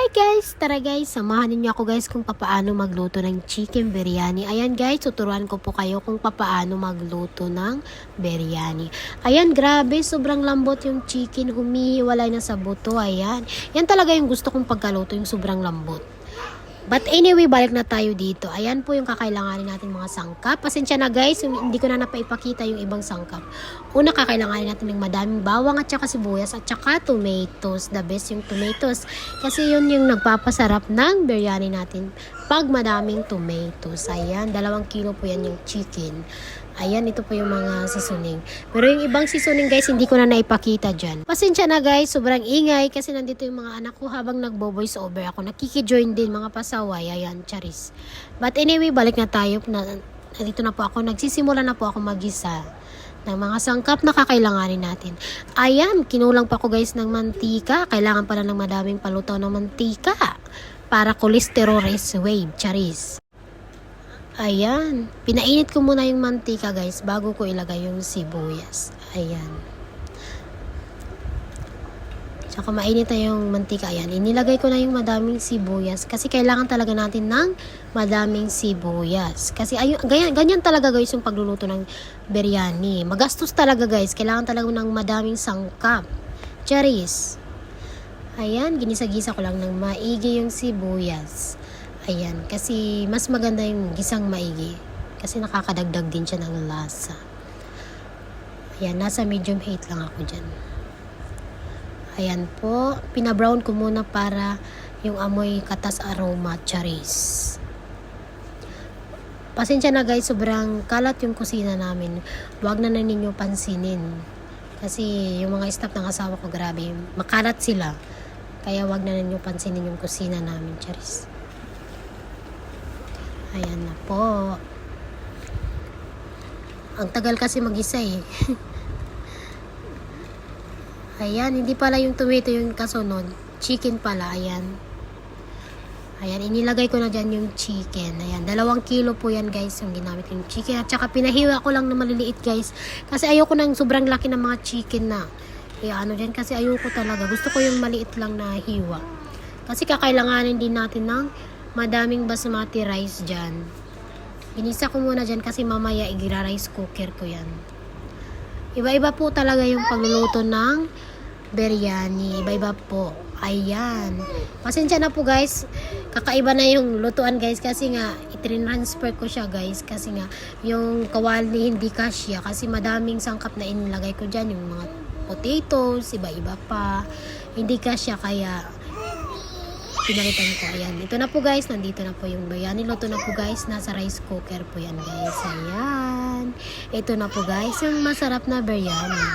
Hi guys! Tara guys, samahan niyo ako guys kung papaano magluto ng chicken biryani. Ayan guys, tuturuan ko po kayo kung papaano magluto ng biryani. Ayan, grabe, sobrang lambot yung chicken, humihiwalay na sa buto. Ayan, yan talaga yung gusto kong pagkaluto, yung sobrang lambot. But anyway, balik na tayo dito. Ayan po yung kakailanganin natin mga sangkap. Pasensya na guys, hindi ko na napaipakita yung ibang sangkap. Una, kakailanganin natin ng madaming bawang at saka sibuyas at saka tomatoes. The best yung tomatoes. Kasi yun yung nagpapasarap ng biryani natin pag madaming tomatoes. Ayan, 2 kilo po yan yung chicken. Ayan, ito po yung mga seasoning. Pero yung ibang seasoning guys, hindi ko na naipakita dyan. Pasensya na guys, sobrang ingay kasi nandito yung mga anak ko habang nagbo-voice over ako. Nakikijoin din mga pasaway. Ayan, charis. But anyway, balik na tayo. Nandito na po ako. Nagsisimula na po ako mag-isa ng mga sangkap na kakailanganin natin. Ayan, kinulang pa ko guys ng mantika. Kailangan pala ng madaming palutaw ng mantika para cholesterol race wave, charis. Ayan, pinainit ko muna yung mantika guys bago ko ilagay yung sibuyas. Ayan. Tsaka mainit na yung mantika. Ayan, inilagay ko na yung madaming sibuyas kasi kailangan talaga natin ng madaming sibuyas. Kasi ayun, ganyan talaga guys yung pagluluto ng biryani. Magastos talaga guys. Kailangan talaga ng madaming sangkap. Charis. Ayan, ginisa-gisa ko lang ng maigi yung sibuyas. Ayan, kasi mas maganda yung gisang maigi. Kasi nakakadagdag din siya ng lasa. Ayan, nasa medium heat lang ako dyan. Ayan po, pinabrown ko muna para yung amoy katas aroma, charis. Pasensya na guys, sobrang kalat yung kusina namin. Huwag na ninyo pansinin. Kasi yung mga staff ng asawa ko, grabe, makalat sila. Kaya huwag na ninyo pansinin yung kusina namin, charis. Ayan na po. Ang tagal kasi mag-isa eh. Ayan, hindi pala yung tomato yung kasunod. Chicken pala, ayan. Ayan, inilagay ko na dyan yung chicken. Ayan, 2 kilo po yan guys yung ginamit yung chicken. At saka pinahiwa ko lang na maliliit guys. Kasi ayoko ng sobrang laki ng mga chicken na. Kaya ano dyan, kasi ayoko talaga. Gusto ko yung maliit lang na hiwa. Kasi kakailanganin din natin ng madaming basmati rice dyan. Inisa ko muna dyan kasi mamaya igira-rice cooker ko yan. Iba-iba po talaga yung pagluluto ng biryani. Iba-iba po. Ayan. Pasensya na po guys. Kakaiba na yung lutuan guys kasi nga itinransfer ko siya guys kasi nga yung kawali hindi kasya kasi madaming sangkap na inilagay ko dyan. Yung mga potatoes, iba-iba pa. Hindi kasya kaya pinalitan ko. Ayan. Ito na po guys. Nandito na po yung biryani. Luto na po guys. Nasa rice cooker po yan guys. Ayan. Ito na po guys. Yung masarap na biryani.